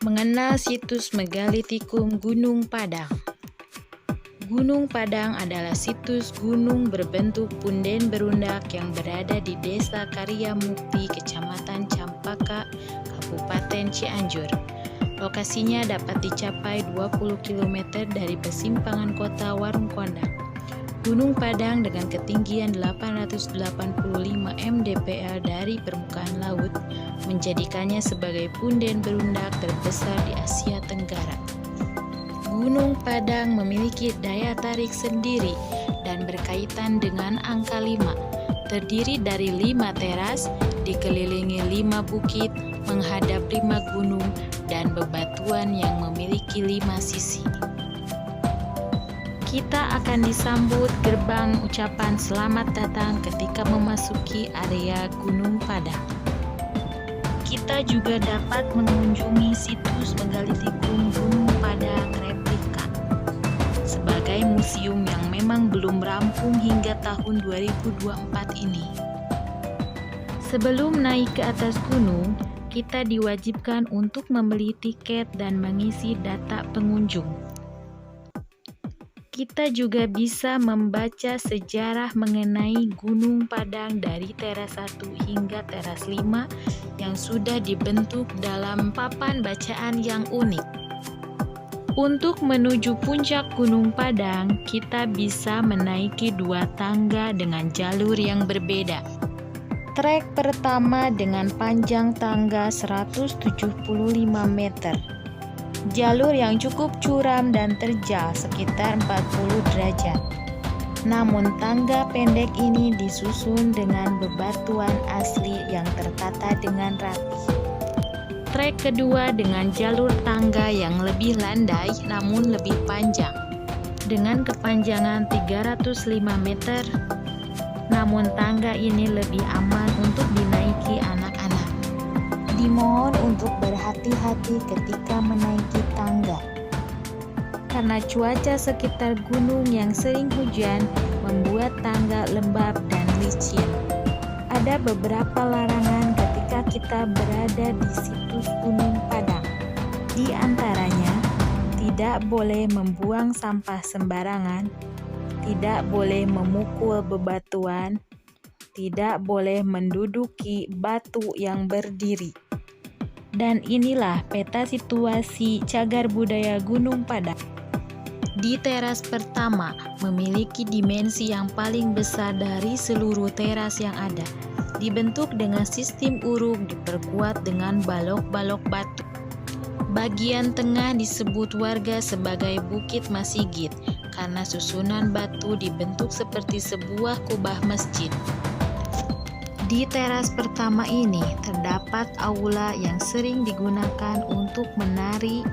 Mengenal situs megalitikum Gunung Padang. Gunung Padang adalah situs gunung berbentuk punden berundak yang berada di Desa Karyamukti, Kecamatan Campaka, Kabupaten Cianjur. Lokasinya dapat dicapai 20 km dari persimpangan kota Warung Kondang. Gunung Padang dengan ketinggian 885 mdpl dari permukaan laut menjadikannya sebagai punden berundak terbesar di Asia Tenggara. Gunung Padang memiliki daya tarik sendiri dan berkaitan dengan angka 5. Terdiri dari 5 teras, dikelilingi 5 bukit, menghadap 5 gunung, dan bebatuan yang memiliki 5 sisi. Kita akan disambut gerbang ucapan selamat datang ketika memasuki area Gunung Padang. Kita juga dapat mengunjungi situs megalitikum Gunung Padang replika sebagai museum yang memang belum rampung hingga tahun 2024 ini. Sebelum naik ke atas gunung, kita diwajibkan untuk membeli tiket dan mengisi data pengunjung. Kita juga bisa membaca sejarah mengenai Gunung Padang dari teras 1 hingga teras 5 yang sudah dibentuk dalam papan bacaan yang unik. Untuk menuju puncak Gunung Padang, kita bisa menaiki 2 tangga dengan jalur yang berbeda. Trek pertama dengan panjang tangga 175 meter. Jalur yang cukup curam dan terjal sekitar 40 derajat. Namun tangga pendek ini disusun dengan bebatuan asli yang tertata dengan rapi. Trek kedua dengan jalur tangga yang lebih landai namun lebih panjang. Dengan kepanjangan 305 meter, namun tangga ini lebih aman untuk dinaiki anak-anak. Dimohon untuk berhati-hati ketika menaiki tangga, karena cuaca sekitar gunung yang sering hujan membuat tangga lembab dan licin. Ada beberapa larangan ketika kita berada di situs Gunung Padang. Di antaranya, tidak boleh membuang sampah sembarangan, tidak boleh memukul bebatuan, tidak boleh menduduki batu yang berdiri. Dan inilah peta situasi cagar budaya Gunung Padang. Di teras pertama memiliki dimensi yang paling besar dari seluruh teras yang ada. Dibentuk dengan sistem uruk diperkuat dengan balok-balok batu. Bagian tengah disebut warga sebagai Bukit Masigit karena susunan batu dibentuk seperti sebuah kubah masjid. Di teras pertama ini terdapat aula yang sering digunakan untuk menari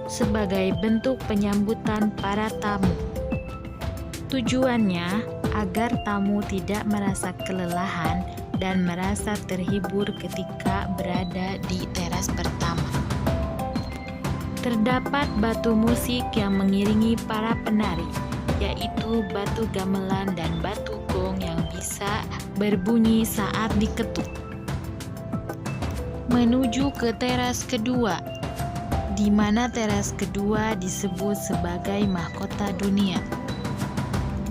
sebagai bentuk penyambutan para tamu. Tujuannya agar tamu tidak merasa kelelahan dan merasa terhibur ketika berada di teras pertama. Terdapat batu musik yang mengiringi para penari, yaitu batu gamelan dan batu gong yang bisa berbunyi saat diketuk. Menuju ke teras kedua, di mana teras kedua disebut sebagai mahkota dunia.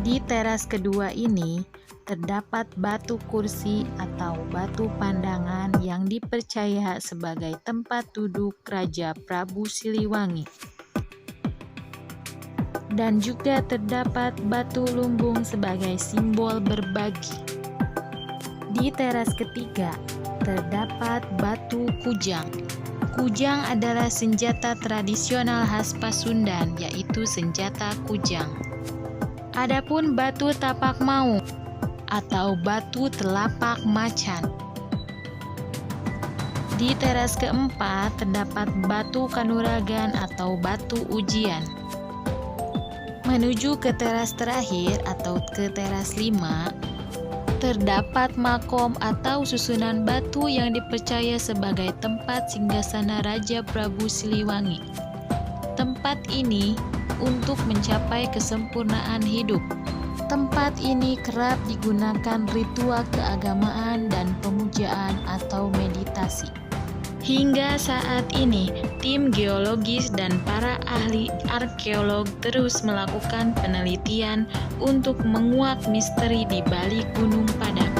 Di teras kedua ini terdapat batu kursi atau batu pandangan yang dipercaya sebagai tempat duduk Raja Prabu Siliwangi. Dan juga terdapat batu lumbung sebagai simbol berbagi. Di teras ketiga, terdapat batu kujang. Kujang adalah senjata tradisional khas Pasundan, yaitu senjata kujang. Adapun batu tapak maung atau batu telapak macan. Di teras keempat, terdapat batu kanuragan atau batu ujian. Menuju ke teras terakhir atau ke teras 5, terdapat makom atau susunan batu yang dipercaya sebagai tempat singgasana Raja Prabu Siliwangi. Tempat ini untuk mencapai kesempurnaan hidup. Tempat ini kerap digunakan ritual keagamaan dan pemujaan atau meditasi. Hingga saat ini, Tim geologis dan para ahli arkeolog terus melakukan penelitian untuk menguak misteri di balik Gunung Padang.